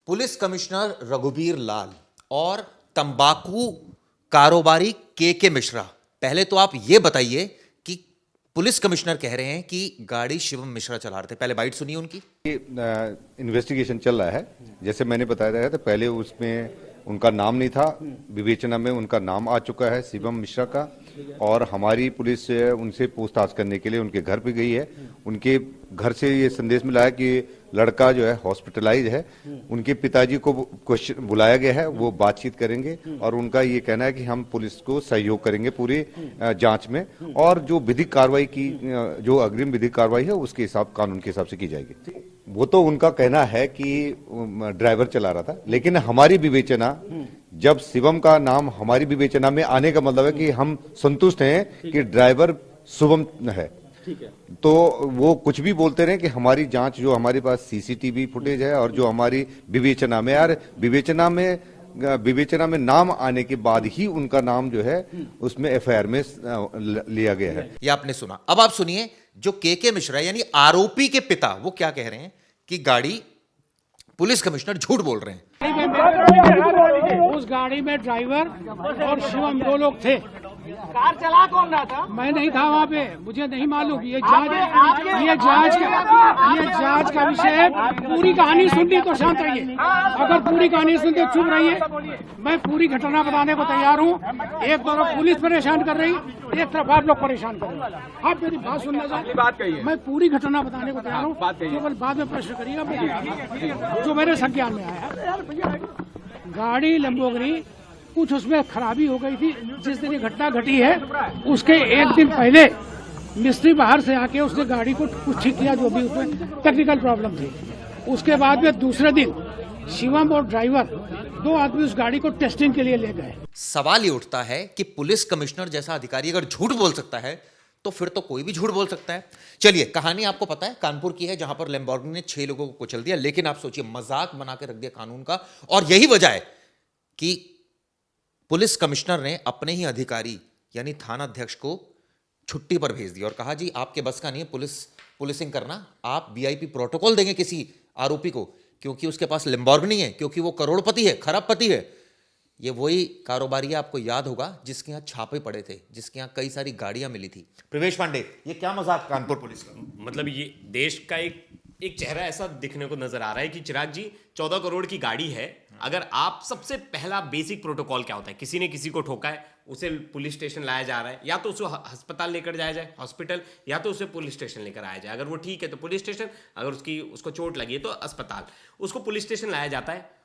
Police commissioner Raghubir लाल और तंबाकू कारोबारी के मिश्रा। पहले तो आप यह बताइए कि पुलिस कमिश्नर कह रहे हैं कि गाड़ी शिवम मिश्रा चला रहे थे। पहले बाइट सुनिए उनकी। इन्वेस्टिगेशन चल रहा है। जैसे मैंने बताया था, तो पहले उसमें उनका नाम नहीं था, विवेचना में उनका नाम आ चुका है शिवम मिश्रा का, और हमारी पुलिस उनसे पूछताछ करने के लिए उनके घर पे गई है। उनके घर से ये संदेश मिला है कि लड़का जो है हॉस्पिटलाइज है। उनके पिताजी को क्वेश्चन बुलाया गया है, वो बातचीत करेंगे और उनका ये कहना है कि हम पुलिस को सहयोग करेंगे पूरी जांच में, और जो विधिक कार्रवाई की, जो अग्रिम विधिक कार्रवाई है उसके हिसाब, कानून के हिसाब से की जाएगी। वो तो उनका कहना है कि ड्राइवर चला रहा था, लेकिन हमारी विवेचना, जब शिवम का नाम हमारी विवेचना में आने का मतलब है कि हम संतुष्ट हैं कि ड्राइवर शुभम है। तो वो कुछ भी बोलते रहे कि हमारी जांच, जो हमारे पास सीसीटीवी फुटेज है और जो हमारी विवेचना में, यार विवेचना में नाम आने के बाद ही उनका नाम जो है उसमें एफआईआर में लिया गया है। ये आपने सुना। अब आप सुनिए जो के मिश्रा यानी आरोपी के पिता, वो क्या कह रहे हैं कि गाड़ी पुलिस कमिश्नर झूठ बोल रहे हैं। उस गाड़ी में ड्राइवर और शिवम दो लोग थे। कार चला कौन रहा था? मैं नहीं था वहाँ पे, मुझे नहीं मालूम। ये जांच का विषय है। पूरी कहानी सुननी तो शांत रहिए, अगर पूरी कहानी सुनते चुप रहिए। मैं पूरी घटना बताने को तैयार हूँ। एक तरफ पुलिस परेशान कर रही, एक तरफ आप लोग परेशान कर रहे हैं। आप मेरी बात सुनना चाहिए। मैं पूरी घटना बताने को तैयार हूँ, केवल बाद में प्रश्न करिएगा जो मेरे संज्ञान में आया। गाड़ी लंबोर्गिनी, कुछ उसमें खराबी हो गई थी। जिस दिन ये घटना घटी है उसके एक दिन पहले मिस्त्री बाहर से आके उसने गाड़ी को कुछ ठीक किया, जो भी उसमें टेक्निकल प्रॉब्लम थी। उसके बाद में दूसरे दिन शिवम और ड्राइवर, दो आदमी उस गाड़ी को टेस्टिंग के लिए ले गए। सवाल ये उठता है कि पुलिस कमिश्नर जैसा अधिकारी अगर झूठ बोल सकता है तो फिर तो कोई भी झूठ बोल सकता है। चलिए, कहानी आपको पता है, कानपुर की है, जहां पर लैम्बोर्गिनी ने 6 लोगों को कुचल दिया। लेकिन आप सोचिए, मजाक बना के रख दिया कानून का। और यही वजह है कि पुलिस कमिश्नर ने अपने ही अधिकारी यानी थाना अध्यक्ष को छुट्टी पर भेज दिया और कहा, जी आपके बस का नहीं है पुलिसिंग करना, आप वीआईपी प्रोटोकॉल देंगे किसी आरोपी को, क्योंकि उसके पास लैम्बोर्गिनी है, क्योंकि वो करोड़पति है, खरबपति है। ये वही कारोबारी है, आपको याद होगा, जिसके यहाँ छापे पड़े थे, जिसके यहाँ कई सारी गाड़ियां मिली थी। प्रवेश पांडे, ये क्या मजाक कानपुर पुलिस का? मतलब ये देश का एक चेहरा ऐसा दिखने को नजर आ रहा है कि चिराग जी, 14 करोड़ की गाड़ी है। अगर आप, सबसे पहला बेसिक प्रोटोकॉल क्या होता है? किसी ने किसी को ठोका है, उसे पुलिस स्टेशन लाया जा रहा है, या तो उसे अस्पताल लेकर जाया जाए, हॉस्पिटल, या तो उसे पुलिस स्टेशन लेकर आया जाए। अगर वो ठीक है तो पुलिस स्टेशन, अगर उसको चोट लगी है तो अस्पताल। उसको पुलिस स्टेशन लाया जाता है।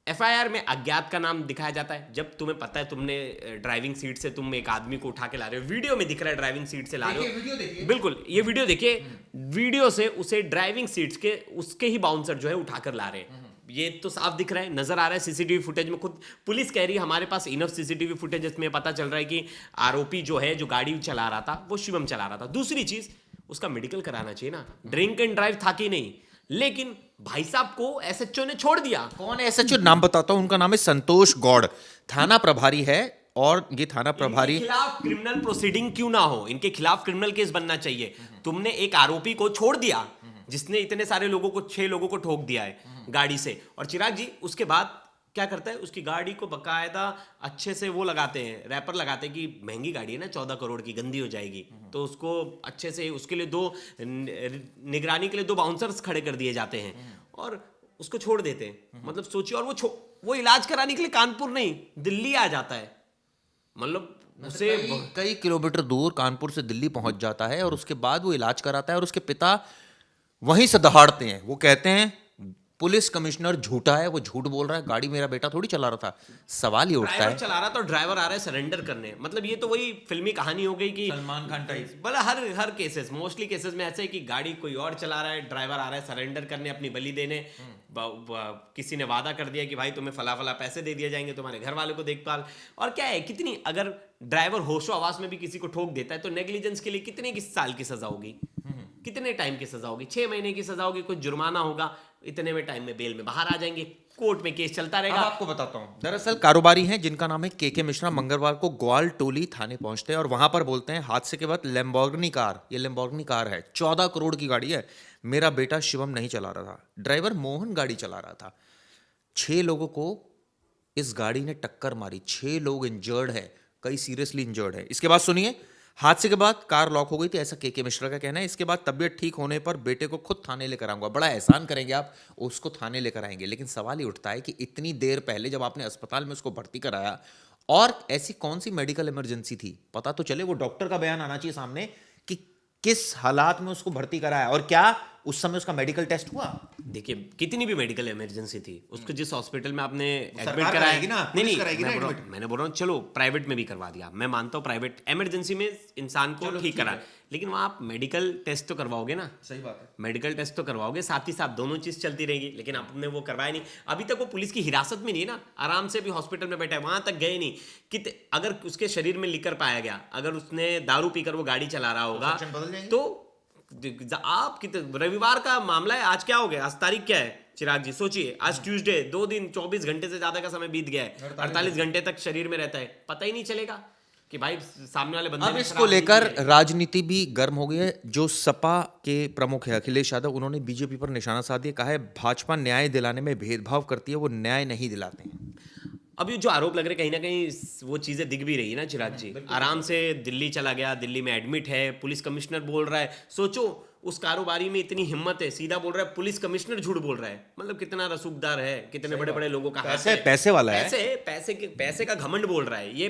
एफआईआर में अज्ञात का नाम दिखाया जाता है। जब तुम्हें पता है तुमने ड्राइविंग सीट से तुम एक आदमी को उठा के ला रहे हो, वीडियो में दिख रहा है ड्राइविंग सीट से ला रहे हो, बिल्कुल ये वीडियो देखिए, वीडियो से उसे ड्राइविंग सीट के उसके ही बाउंसर जो है उठाकर ला रहे हैं। ये तो साफ दिख रहा है, नजर आ रहा है सीसीटीवी फुटेज में। खुद पुलिस कह रही है हमारे पास इनफ सीसीटीवी फुटेज, इसमें पता चल रहा है कि आरोपी जो है, जो गाड़ी चला रहा था, वो शिवम चला रहा था। दूसरी चीज, उसका मेडिकल कराना चाहिए ना, ड्रिंक एंड ड्राइव था कि नहीं। लेकिन भाई साहब को एसएचओ ने छोड़ दिया। कौन है एसएचओ? नाम बताता हूं, उनका नाम है संतोष गौड़, थाना प्रभारी है। और ये थाना प्रभारी, इनके खिलाफ क्रिमिनल प्रोसीडिंग क्यों ना हो, इनके खिलाफ क्रिमिनल केस बनना चाहिए। तुमने एक आरोपी को छोड़ दिया जिसने इतने सारे लोगों को, 6 लोगों को ठोक दिया है गाड़ी से। और चिराग जी उसके बाद क्या करता है, उसकी गाड़ी को बकायदा अच्छे से वो लगाते हैं, रैपर लगाते हैं कि महंगी गाड़ी है ना, 14 करोड़ की, गंदी हो जाएगी, तो उसको अच्छे से, उसके लिए 2 निगरानी के लिए 2 बाउंसर्स खड़े कर दिए जाते हैं और उसको छोड़ देते हैं। मतलब सोचिए, और वो इलाज कराने के लिए कानपुर नहीं, दिल्ली आ जाता है। मतलब उसे कई किलोमीटर दूर कानपुर से दिल्ली पहुंच जाता है और उसके बाद वो इलाज कराता है और उसके पिता वहीं से दहाड़ते हैं। वो कहते हैं पुलिस कमिश्नर झूठा है, वो झूठ बोल रहा है, गाड़ी मेरा बेटा थोड़ी चला रहा था। सवाल ये उठता है, चला रहा था, ड्राइवर आ रहा है सरेंडर करने। मतलब ये तो वही फिल्मी कहानी हो गई कि सलमान खान टाइप। भला हर केसेस, मोस्टली केसेस में ऐसे है कि गाड़ी कोई और चला रहा है, ड्राइवर आ रहा है सरेंडर करने, अपनी बलि देने। किसी ने वादा कर दिया कि भाई तुम्हें फला फला पैसे दे दिए जाएंगे, तुम्हारे घर वालों को देखभाल। और क्या है, कितनी, अगर ड्राइवर होशो आवास में भी किसी को ठोक देता है तो नेग्लिजेंस के लिए कितने साल की सजा होगी, कितने टाइम की सजा होगी? 6 महीने की सजा होगी, कुछ जुर्माना होगा, इतने में टाइम में बेल में बाहर आ जाएंगे, कोर्ट में केस चलता रहेगा। आपको बताता हूं, दरअसल कारोबारी हैं जिनका नाम है के मिश्रा, मंगलवार को ग्वाल टोली थाने पहुंचते हैं और वहां पर बोलते हैं हादसे के बाद लैम्बोर्गिनी कार, ये लैम्बोर्गिनी कार है, 14 करोड़ की गाड़ी है, मेरा बेटा शिवम नहीं चला रहा था, ड्राइवर मोहन गाड़ी चला रहा था। 6 लोगों को इस गाड़ी ने टक्कर मारी, 6 लोग इंजर्ड है, कई सीरियसली इंजर्ड है। इसके बाद सुनिए, हादसे के बाद कार लॉक हो गई थी, ऐसा के मिश्रा का कहना है। इसके बाद तबीयत ठीक होने पर बेटे को खुद थाने लेकर आऊंगा। बड़ा एहसान करेंगे आप, उसको थाने लेकर आएंगे। लेकिन सवाल ये उठता है कि इतनी देर पहले जब आपने अस्पताल में उसको भर्ती कराया, और ऐसी कौन सी मेडिकल इमरजेंसी थी, पता तो चले। वो डॉक्टर का बयान आना चाहिए सामने कि किस हालात में उसको भर्ती कराया, और क्या उस समय उसका मेडिकल टेस्ट हुआ। देखिए, कितनी भी मेडिकल इमरजेंसी थी, उसको जिस हॉस्पिटल में आपने एडमिट सरकार कराया, कराएगी ना, नहीं पुलिस नहीं, कराएगी ना मैंने बोल रहा हूँ चलो प्राइवेट में भी करवा दिया, मैं मानता हूँ प्राइवेट इमरजेंसी में इंसान को ठीक करा, लेकिन वहाँ आप मेडिकल टेस्ट तो करवाओगे ना। सही बात है। मेडिकल टेस्ट तो करवाओगे, साथ ही साथ दोनों चीज चलती रहेगी। लेकिन आपने वो करवाया नहीं, अभी तक वो पुलिस की हिरासत में नहीं है ना, आराम से भी हॉस्पिटल में बैठा है, वहां तक गए नहीं कि अगर उसके शरीर में लिकर पाया गया, अगर उसने दारू पीकर वो गाड़ी चला रहा होगा तो आप रविवार का मामला है, आज क्या हो गया, आज तारीख क्या है चिराग जी, सोचिए, आज ट्यूसडे, 2 दिन 24 घंटे से ज्यादा का समय बीत गया है, 48 घंटे तक शरीर में रहता है, पता ही नहीं चलेगा कि भाई सामने वाले बंदे अब ने इसको शराब लेकर पी है। राजनीति भी गर्म हो गई है। जो सपा के प्रमुख है अखिलेश यादव, उन्होंने बीजेपी पर निशाना साध दिया, कहा है भाजपा न्याय दिलाने में भेदभाव करती है, वो न्याय नहीं दिलाते हैं। अब ये जो आरोप लग रहे कहीं ना कहीं वो चीजें दिख भी रही है ना चिराग जी, आराम से दिल्ली चला गया, दिल्ली में एडमिट है, पुलिस कमिश्नर बोल रहा है, सोचो उस कारोबारी में इतनी हिम्मत है, सीधा बोल रहा है, पुलिस कमिश्नर झूठ बोल रहा है, मतलब कितना रसूखदार है, कितने बड़े बड़े लोगों का हाथ है, पैसे वाला है, पैसे का घमंड बोल रहा है, ये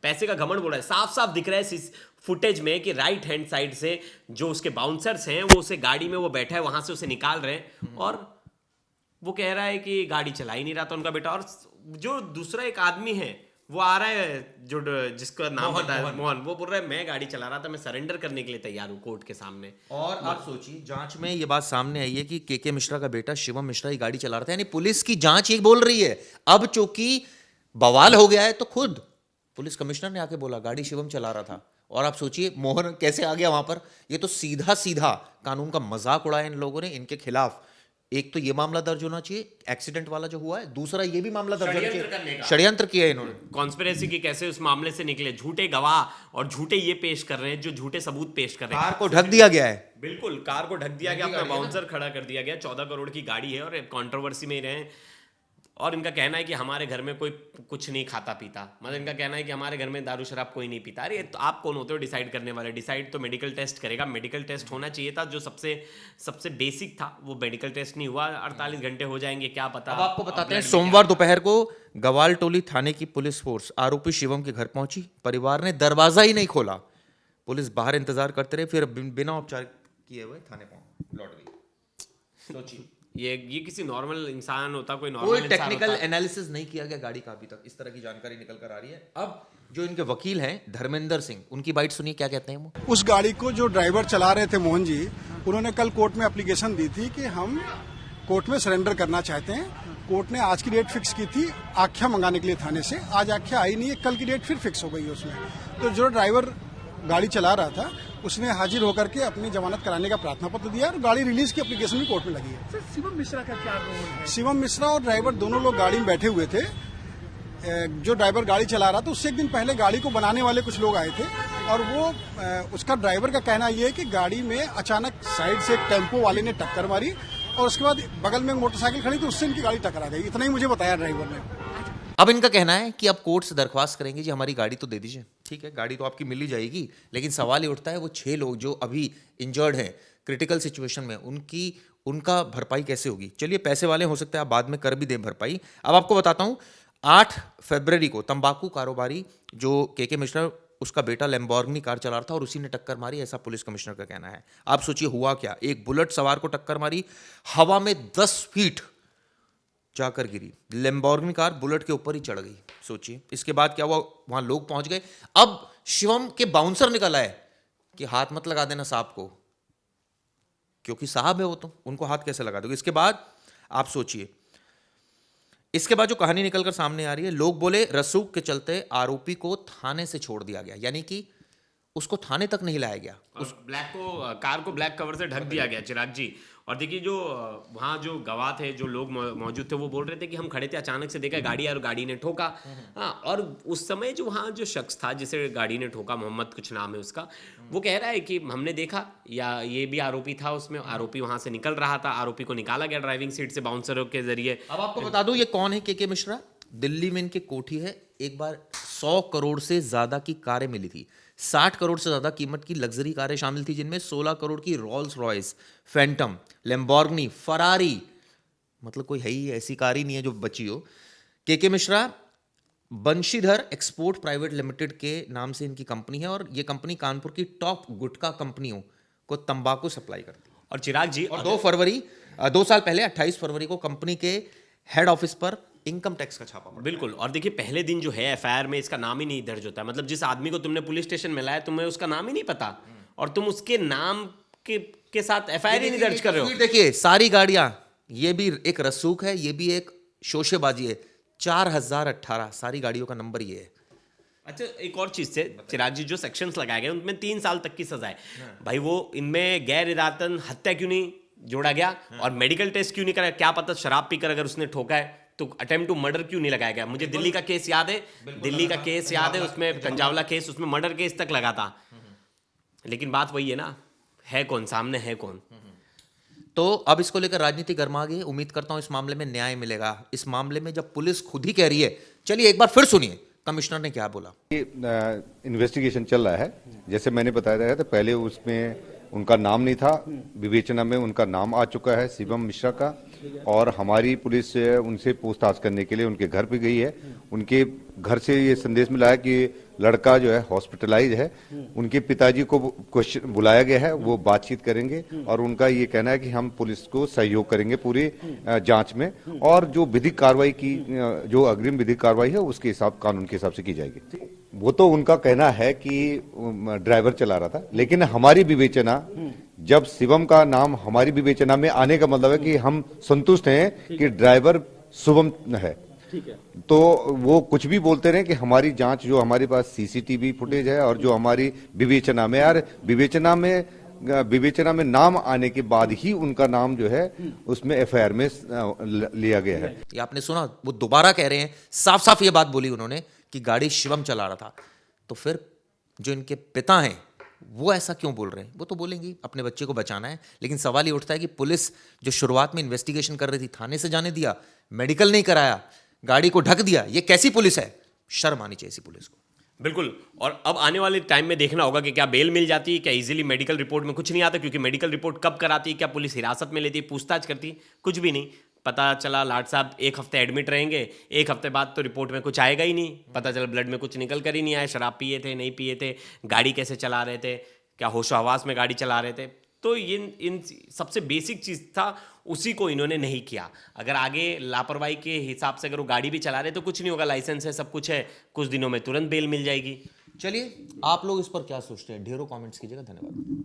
पैसे का घमंड बोल रहा है। साफ साफ दिख रहा है फुटेज में कि राइट हैंड साइड से जो उसके बाउंसर्स हैं वो उसे गाड़ी में वो बैठा है, वहां से उसे निकाल रहे हैं, और वो कह रहा है कि गाड़ी चला ही नहीं रहा था उनका बेटा। और जो दूसरा एक आदमी है वो आ रहा है, जो जिसका नाम पता है मोहन, वो बोल रहा है मैं गाड़ी चला रहा था, मैं सरेंडर करने के लिए तैयार हूँ कोर्ट के सामने। और आप सोचिए, जांच में ये बात सामने आई है कि के मिश्रा का बेटा शिवम मिश्रा ही गाड़ी चला रहा था, यानी पुलिस की जांच ये बोल रही है। अब चूंकि बवाल हो गया है तो खुद पुलिस कमिश्नर ने आके बोला गाड़ी शिवम चला रहा था, और आप सोचिए मोहन कैसे आ गया वहां पर। ये तो सीधा सीधा कानून का मजाक उड़ाया इन लोगों ने। इनके खिलाफ एक तो ये मामला दर्ज होना चाहिए, एक्सीडेंट वाला जो हुआ है, दूसरा ये भी मामला दर्ज होना चाहिए, षड्यंत्र किया है इन्होंने, कॉन्स्पिरेसी की कैसे उस मामले से निकले, झूठे गवाह और झूठे ये पेश कर रहे हैं, जो झूठे सबूत पेश कर रहे हैं। कार को ढक दिया गया है, बिल्कुल कार को ढक दिया गया, अपना बाउंसर खड़ा कर दिया गया, 14 करोड़ की गाड़ी है और कंट्रोवर्सी में ही रहे। और इनका कहना है कि हमारे घर में कोई कुछ नहीं खाता पीता, मतलब इनका कहना है कि हमारे घर में दारू शराब कोई नहीं पीता। अरे तो आप कौन होते हो डिसाइड करने वाले? डिसाइड तो मेडिकल टेस्ट करेगा, मेडिकल टेस्ट होना चाहिए था, जो सबसे बेसिक था वो मेडिकल टेस्ट नहीं हुआ। 48 घंटे हो जाएंगे क्या पता। अब आपको बताते हैं, सोमवार दोपहर को गवालटोली थाने की पुलिस फोर्स आरोपी शिवम के घर पहुंची। परिवार ने दरवाजा ही नहीं खोला, पुलिस बाहर इंतजार करते रहे, फिर बिना उपचार किए हुए थाने लौट गई। सोचिए, ये किसी नॉर्मल इंसान होता, कोई नॉर्मल कोई इंसान टेक्निकल होता। एनालिसिस नहीं किया गया गाड़ी का अभी तक, इस तरह की जानकारी निकल कर आ रही है। अब जो इनके वकील हैं धर्मेंद्र सिंह, उनकी बाइट सुनिए क्या कहते हैं वो। उस गाड़ी को जो ड्राइवर चला रहे थे मोहन जी, उन्होंने कल कोर्ट में एप्लीकेशन दी थी कि हम कोर्ट में सरेंडर करना चाहते हैं। कोर्ट ने आज की डेट फिक्स की थी आख्या मंगाने के लिए थाने से, आज आख्या आई नहीं है, कल की डेट फिर फिक्स हो गई है उसमें। तो जो ड्राइवर गाड़ी चला रहा था उसने हाजिर होकर के अपनी जमानत कराने का प्रार्थना पत्र दिया और गाड़ी रिलीज की एप्लीकेशन भी कोर्ट में लगी है। सर, शिवम मिश्रा का क्या रोल है? शिवम मिश्रा और ड्राइवर दोनों लोग गाड़ी में बैठे हुए थे। जो ड्राइवर गाड़ी चला रहा था उससे एक दिन पहले गाड़ी को बनाने वाले कुछ लोग आए थे, और वो उसका ड्राइवर का कहना ये है कि गाड़ी में अचानक साइड से एक टेम्पो वाले ने टक्कर मारी और उसके बाद बगल में मोटरसाइकिल खड़ी तो उससे इनकी गाड़ी टकरा गई। इतना ही मुझे बताया ड्राइवर ने। अब इनका कहना है कि अब कोर्ट से दरख्वास्त करेंगे जी हमारी गाड़ी तो दे दीजिए। ठीक है, गाड़ी तो आपकी मिल ही जाएगी, लेकिन सवाल ये उठता है वो 6 लोग जो अभी इंजर्ड हैं, क्रिटिकल सिचुएशन में, उनका भरपाई कैसे होगी। चलिए, पैसे वाले हो सकते हैं, आप बाद में कर भी दें भरपाई। अब आपको बताता हूं, 8 फरवरी को तंबाकू कारोबारी जो के मिश्रा, उसका बेटा लैम्बोर्गिनी कार चला रहा था और उसी ने टक्कर मारी, ऐसा पुलिस कमिश्नर का कहना है। आप सोचिए हुआ क्या, एक बुलेट सवार को टक्कर मारी, हवा में 10 फीट जाकर गिरी, लैम्बोर्गिनी कार बुलेट के ऊपर ही चढ़ गई। सोचिए इसके बाद क्या हुआ, वहां लोग पहुंच गए। अब शिवम के बाउंसर निकल आए कि हाथ मत लगा देना साहब को, क्योंकि साहब है वो, तो उनको हाथ कैसे लगा दोगे। इसके बाद आप सोचिए, इसके बाद जो कहानी निकलकर सामने आ रही है, लोग बोले रसूख के चलते आरोपी को थाने से छोड़ दिया गया, यानी कि उसको थाने तक नहीं लाया गया। कार को ब्लैक कवर से ढक दिया गया चिराग जी। और देखिए जो वहाँ जो गवाह थे, जो लोग मौजूद थे, वो बोल रहे थे कि हम खड़े थे, अचानक से देखा गाड़ी और गाड़ी ने ठोका। हाँ, और उस समय जो वहाँ जो शख्स था जिसे गाड़ी ने ठोका, मोहम्मद कुछ नाम है उसका, वो कह रहा है कि हमने देखा, या ये भी आरोपी था उसमें, आरोपी वहाँ से निकल रहा था, आरोपी को निकाला गया ड्राइविंग सीट से बाउंसरों के जरिए। अब आपको बता दूं ये कौन है, के मिश्रा। दिल्ली में इनकी कोठी है। एक बार 100 करोड़ से ज्यादा की कारें मिली थी, 60 करोड़ से ज्यादा कीमत की लग्जरी कारें शामिल थी, जिनमें 16 करोड़ की Rolls Royce, Phantom, Lamborghini, Ferrari, मतलब कोई है ही ऐसी कार ही नहीं है जो बची हो। के Mishra Banshidhar export private limited के नाम से इनकी कंपनी है, और ये कंपनी कानपुर की टॉप गुटखा कंपनियों को तंबाकू सप्लाई करती है। और चिराग जी, और 2 साल पहले 28 फरवरी को कंपनी के हेड ऑफिस पर इनकम टैक्स का छापा पड़ा। बिल्कुल, और देखिए पहले दिन जो है एफआईआर में इसका नाम ही नहीं दर्ज होता है। मतलब जिस आदमी को तुमने पुलिस स्टेशन में लाया, तुम्हें उसका नाम ही नहीं पता, और तुम उसके नाम के साथ एफआईआर ही नहीं दर्ज कर रहे हो। देखिए सारी गाड़ियां, ये भी एक रसूख है, ये भी एक शोशेबाजी है। 4018 सारी गाड़ियों का नंबर ये है। अच्छा, एक और चीज से चिराग जी, जो सेक्शंस लगाए गए उनमें 3 साल तक की सजा है। भाई वो इनमें गैर इरादतन हत्या क्यों नहीं जोड़ा गया, और मेडिकल टेस्ट क्यों नहीं कराया? क्या पता शराब पीकर अगर उसने ठोका है तो अटेम्प्ट टू मर्डर क्यों नहीं लगाया गया? मुझे दिल्ली का केस याद है, दिल्ली का केस याद है, उसमें कंजावला केस, उसमें मर्डर केस तक लगा था। लेकिन बात वही है ना, है कौन सामने, है कौन? तो अब इसको लेकर राजनीति गर्मा गई। उम्मीद करता हूं इस मामले में न्याय मिलेगा। इस मामले में जब पुलिस खुद ही कह रही है, चलिए एक बार फिर सुनिए कमिश्नर ने क्या बोला। इन्वेस्टिगेशन चल रहा है। जैसे मैंने बताया था, पहले उसमें उनका नाम नहीं था, विवेचना में उनका नाम आ चुका है, शिवम मिश्रा का, और हमारी पुलिस उनसे पूछताछ करने के लिए उनके घर पे गई है। उनके घर से ये संदेश मिला है कि लड़का जो है हॉस्पिटलाइज है। उनके पिताजी को बुलाया गया है, वो बातचीत करेंगे, और उनका ये कहना है कि हम पुलिस को सहयोग करेंगे पूरी जांच में, और जो विधिक कार्रवाई की, जो अग्रिम विधिक कार्रवाई है उसके हिसाब, कानून के हिसाब से की जाएगी। वो तो उनका कहना है कि ड्राइवर चला रहा था, लेकिन हमारी विवेचना, जब शिवम का नाम हमारी विवेचना में आने का मतलब है कि हम संतुष्ट हैं कि ड्राइवर शुभम है। तो वो कुछ भी बोलते रहे कि हमारी जांच, जो हमारे पास सीसीटीवी फुटेज है और जो हमारी विवेचना में, यार विवेचना में नाम आने के बाद ही उनका नाम जो है उसमें एफआईआर में लिया गया है। ये आपने सुना, वो दोबारा कह रहे हैं, साफ साफ ये बात बोली उन्होंने कि गाड़ी शिवम चला रहा था। तो फिर जो इनके पिता हैं वो ऐसा क्यों बोल रहे हैं? वो तो बोलेंगी, अपने बच्चे को बचाना है। लेकिन सवाल ये उठता है कि पुलिस जो शुरुआत में इन्वेस्टिगेशन कर रही थी, थाने से जाने दिया, मेडिकल नहीं कराया, गाड़ी को ढक दिया, ये कैसी पुलिस है? शर्म आनी चाहिए इसी पुलिस को। बिल्कुल। और अब आने वाले टाइम में देखना होगा कि क्या बेल मिल जाती है, क्या इजीली मेडिकल रिपोर्ट में कुछ नहीं आता, क्योंकि मेडिकल रिपोर्ट कब कराती है, क्या पुलिस हिरासत में लेती है, पूछताछ करती है, कुछ भी नहीं पता चला। लाट साहब 1 हफ्ते एडमिट रहेंगे, 1 हफ्ते बाद तो रिपोर्ट में कुछ आएगा ही नहीं, पता चला ब्लड में कुछ निकल कर ही नहीं आया, शराब पिए थे, नहीं पिए थे, गाड़ी कैसे चला रहे थे, क्या होशो हवास में गाड़ी चला रहे थे। तो इन सबसे बेसिक चीज़ था, उसी को इन्होंने नहीं किया। अगर आगे लापरवाही के हिसाब से अगर वो गाड़ी भी चला रहे तो कुछ नहीं होगा, लाइसेंस है, सब कुछ है, कुछ दिनों में तुरंत बेल मिल जाएगी। चलिए आप लोग इस पर क्या सोचते हैं, ढेरों कमेंट्स कीजिएगा। धन्यवाद।